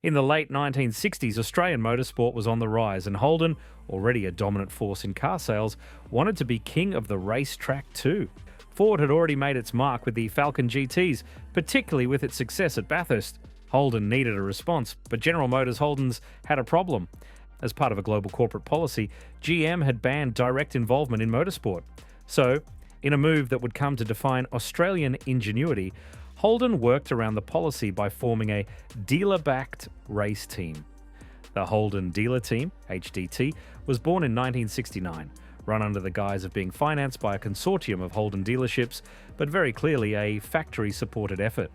In the late 1960s, Australian motorsport was on the rise, and Holden, already a dominant force in car sales, wanted to be king of the racetrack too. Ford had already made its mark with the Falcon GTs, particularly with its success at Bathurst. Holden needed a response, but General Motors Holden's had a problem. As part of a global corporate policy, GM had banned direct involvement in motorsport. So, in a move that would come to define Australian ingenuity, Holden worked around the policy by forming a dealer-backed race team. The Holden Dealer Team, HDT, was born in 1969, run under the guise of being financed by a consortium of Holden dealerships, but very clearly a factory-supported effort.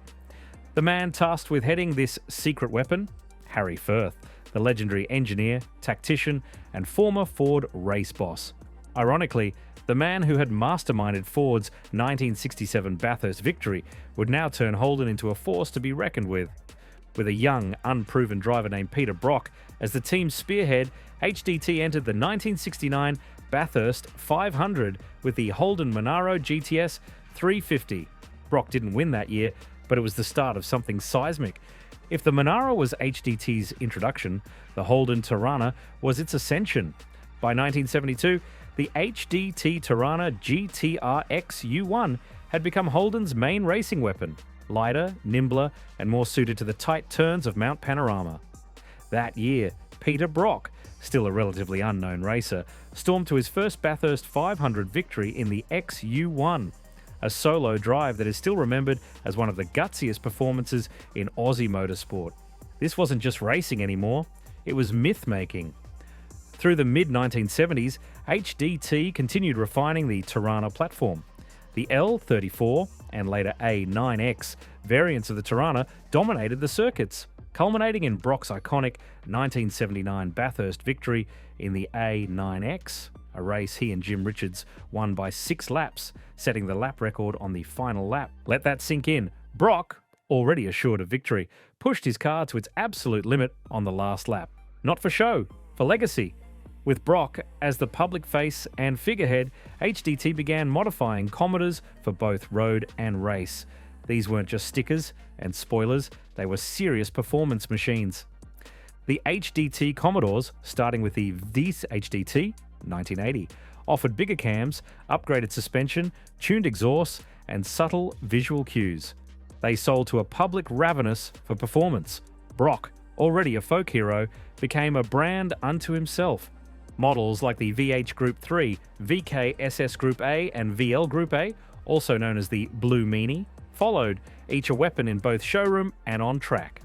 The man tasked with heading this secret weapon? Harry Firth, the legendary engineer, tactician, and former Ford race boss. Ironically, the man who had masterminded Ford's 1967 Bathurst victory would now turn Holden into a force to be reckoned with. With a young, unproven driver named Peter Brock as the team's spearhead, HDT entered the 1969 Bathurst 500 with the Holden Monaro GTS 350. Brock didn't win that year, but it was the start of something seismic. If the Monaro was HDT's introduction, the Holden Tirana was its ascension. By 1972, the HDT Tirana GTRX U1 had become Holden's main racing weapon, lighter, nimbler, and more suited to the tight turns of Mount Panorama. That year, Peter Brock, still a relatively unknown racer, stormed to his first Bathurst 500 victory in the XU1, a solo drive that is still remembered as one of the gutsiest performances in Aussie motorsport. This wasn't just racing anymore, it was myth-making. Through the mid-1970s, HDT continued refining the Tirana platform. The L34 and later A9X variants of the Tirana dominated the circuits, culminating in Brock's iconic 1979 Bathurst victory in the A9X, a race he and Jim Richards won by 6 laps, setting the lap record on the final lap. Let that sink in. Brock, already assured of victory, pushed his car to its absolute limit on the last lap. Not for show, for legacy. With Brock as the public face and figurehead, HDT began modifying Commodores for both road and race. These weren't just stickers and spoilers, they were serious performance machines. The HDT Commodores, starting with the Vs HDT 1980, offered bigger cams, upgraded suspension, tuned exhausts, and subtle visual cues. They sold to a public ravenous for performance. Brock, already a folk hero, became a brand unto himself. Models like the VH Group 3, VK SS Group A, and VL Group A, also known as the Blue Meanie, followed, each a weapon in both showroom and on track.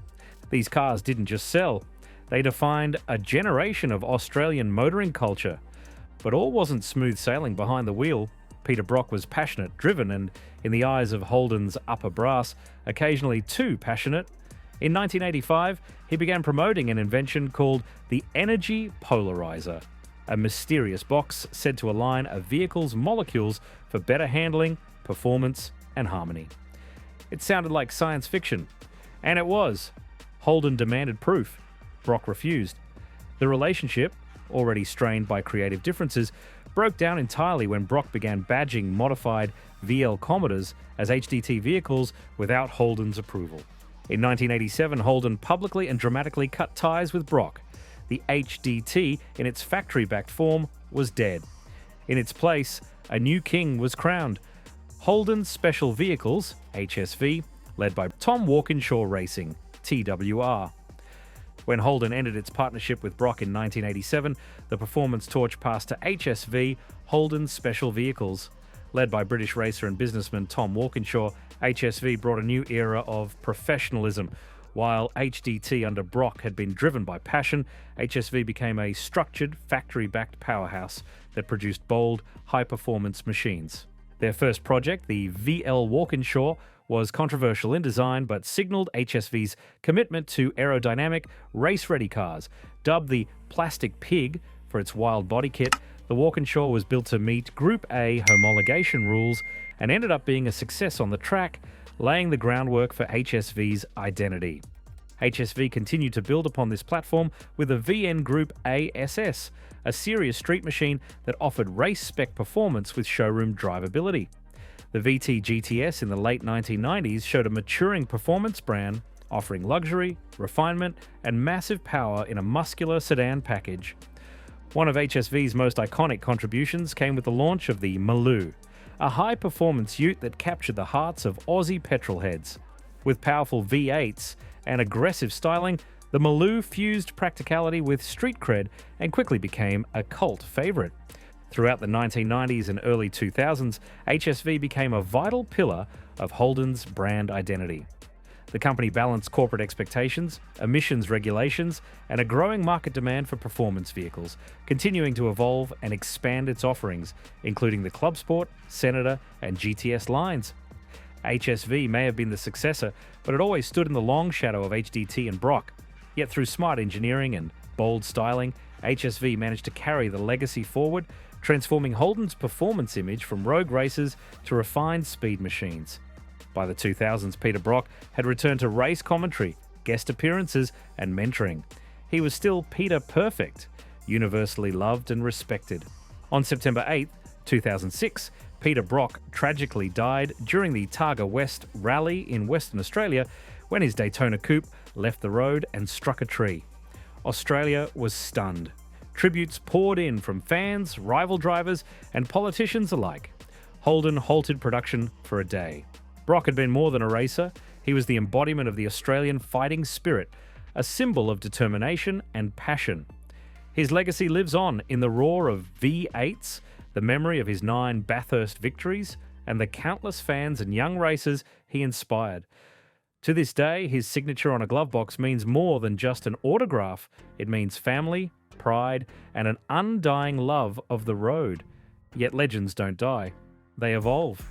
These cars didn't just sell, they defined a generation of Australian motoring culture. But all wasn't smooth sailing behind the wheel. Peter Brock was passionate, driven, and, in the eyes of Holden's upper brass, occasionally too passionate. In 1985, he began promoting an invention called the Energy Polarizer, a mysterious box said to align a vehicle's molecules for better handling, performance, and harmony. It sounded like science fiction, and it was. Holden demanded proof. Brock refused. The relationship, already strained by creative differences, broke down entirely when Brock began badging modified VL Commodores as HDT vehicles without Holden's approval. In 1987, Holden publicly and dramatically cut ties with Brock. The HDT, in its factory-backed form, was dead. In its place, a new king was crowned. Holden Special Vehicles, HSV, led by Tom Walkinshaw Racing, TWR. When Holden ended its partnership with Brock in 1987, the performance torch passed to HSV, Holden Special Vehicles. Led by British racer and businessman Tom Walkinshaw, HSV brought a new era of professionalism. While HDT under Brock had been driven by passion, HSV became a structured, factory-backed powerhouse that produced bold, high-performance machines. Their first project, the VL Walkinshaw, was controversial in design but signaled HSV's commitment to aerodynamic, race-ready cars. Dubbed the Plastic Pig for its wild body kit, the Walkinshaw was built to meet Group A homologation rules and ended up being a success on the track, laying the groundwork for HSV's identity. HSV continued to build upon this platform with a VN Group ASS, a serious street machine that offered race-spec performance with showroom drivability. The VT GTS in the late 1990s showed a maturing performance brand, offering luxury, refinement, and massive power in a muscular sedan package. One of HSV's most iconic contributions came with the launch of the Maloo, a high-performance ute that captured the hearts of Aussie petrol heads. With powerful V8s and aggressive styling, the Maloo fused practicality with street cred and quickly became a cult favourite. Throughout the 1990s and early 2000s, HSV became a vital pillar of Holden's brand identity. The company balanced corporate expectations, emissions regulations, and a growing market demand for performance vehicles, continuing to evolve and expand its offerings, including the Club Sport, Senator, and GTS lines. HSV may have been the successor, but it always stood in the long shadow of HDT and Brock. Yet through smart engineering and bold styling, HSV managed to carry the legacy forward, transforming Holden's performance image from rogue racers to refined speed machines. By the 2000s, Peter Brock had returned to race commentary, guest appearances, and mentoring. He was still Peter Perfect, universally loved and respected. On September 8, 2006, Peter Brock tragically died during the Targa West Rally in Western Australia when his Daytona coupe left the road and struck a tree. Australia was stunned. Tributes poured in from fans, rival drivers, and politicians alike. Holden halted production for a day. Brock had been more than a racer. He was the embodiment of the Australian fighting spirit, a symbol of determination and passion. His legacy lives on in the roar of V8s, the memory of his 9 Bathurst victories, and the countless fans and young racers he inspired. To this day, his signature on a glove box means more than just an autograph. It means family, pride, and an undying love of the road. Yet legends don't die. They evolve.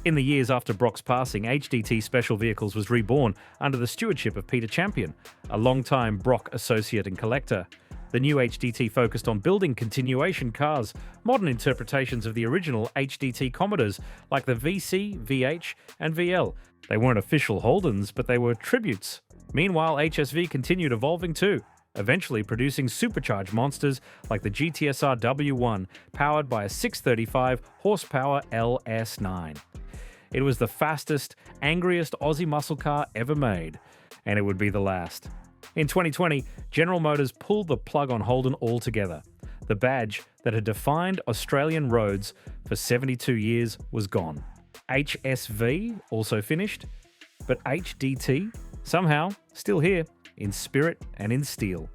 In the years after Brock's passing, HDT Special Vehicles was reborn under the stewardship of Peter Champion, a longtime Brock associate and collector. The new HDT focused on building continuation cars, modern interpretations of the original HDT Commodores like the VC, VH, and VL. They weren't official Holdens, but they were tributes. Meanwhile, HSV continued evolving too, eventually producing supercharged monsters like the GTSR W1, powered by a 635 horsepower LS9. It was the fastest, angriest Aussie muscle car ever made, and it would be the last. In 2020, General Motors pulled the plug on Holden altogether. The badge that had defined Australian roads for 72 years was gone. HSV also finished, but HDT, somehow, still here, in spirit and in steel.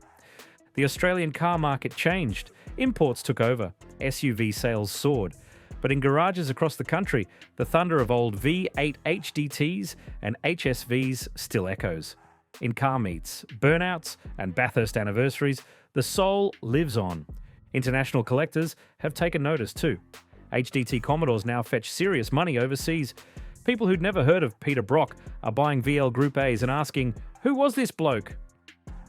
The Australian car market changed. Imports took over. SUV sales soared. But in garages across the country, the thunder of old V8 HDTs and HSVs still echoes. In car meets, burnouts, and Bathurst anniversaries, the soul lives on. International collectors have taken notice too. HDT Commodores now fetch serious money overseas. People who'd never heard of Peter Brock are buying VL Group A's and asking, who was this bloke?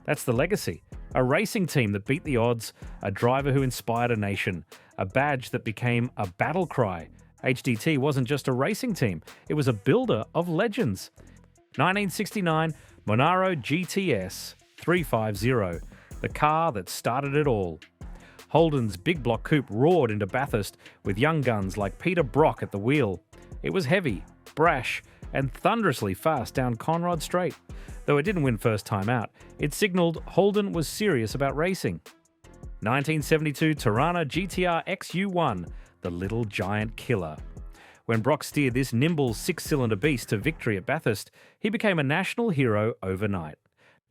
That's the legacy. A racing team that beat the odds, a driver who inspired a nation, a badge that became a battle cry. HDT wasn't just a racing team, it was a builder of legends. 1969 Monaro GTS 350, the car that started it all. Holden's big block coupe roared into Bathurst with young guns like Peter Brock at the wheel. It was heavy, brash, and thunderously fast down Conrod Straight. Though it didn't win first time out, it signalled Holden was serious about racing. 1972 Tirana GTR XU1, the little giant killer. When Brock steered this nimble 6-cylinder beast to victory at Bathurst, he became a national hero overnight.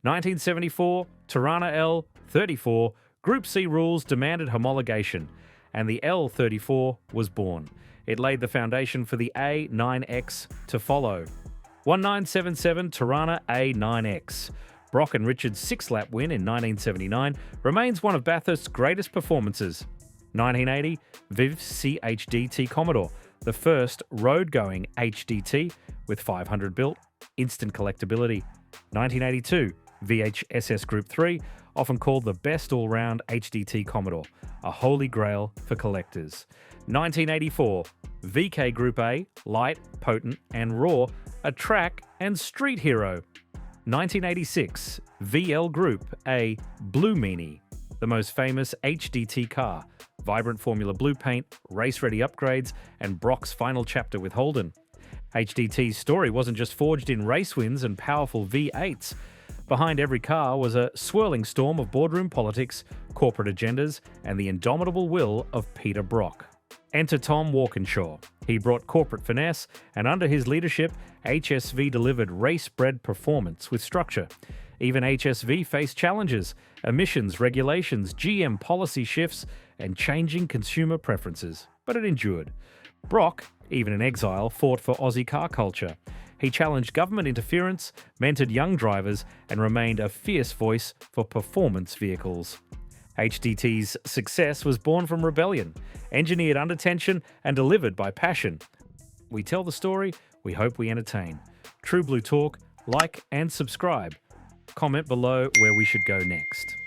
1974 Tirana L34, Group C rules demanded homologation, and the L34 was born. It laid the foundation for the A9X to follow. 1977 Tirana A9X. Brock and Richard's 6-lap win in 1979 remains one of Bathurst's greatest performances. 1980 Viv CHDT Commodore, the first road-going HDT with 500 built, instant collectability. 1982 VHSS Group 3, often called the best all-round HDT Commodore, a holy grail for collectors. 1984 VK Group A, light, potent, and raw, a track and street hero. 1986 VL Group A, Blue Meanie, the most famous HDT car, vibrant Formula Blue paint, race-ready upgrades, and Brock's final chapter with Holden. HDT's story wasn't just forged in race wins and powerful V8s. Behind every car was a swirling storm of boardroom politics, corporate agendas, and the indomitable will of Peter Brock. Enter Tom Walkinshaw. He brought corporate finesse, and under his leadership, HSV delivered race-bred performance with structure. Even HSV faced challenges, emissions regulations, GM policy shifts, and changing consumer preferences, but it endured. Brock, even in exile, fought for Aussie car culture. He challenged government interference, mentored young drivers, and remained a fierce voice for performance vehicles. HDT's success was born from rebellion, engineered under tension and delivered by passion. We tell the story, we hope we entertain. True Blue Talk, like and subscribe. Comment below where we should go next.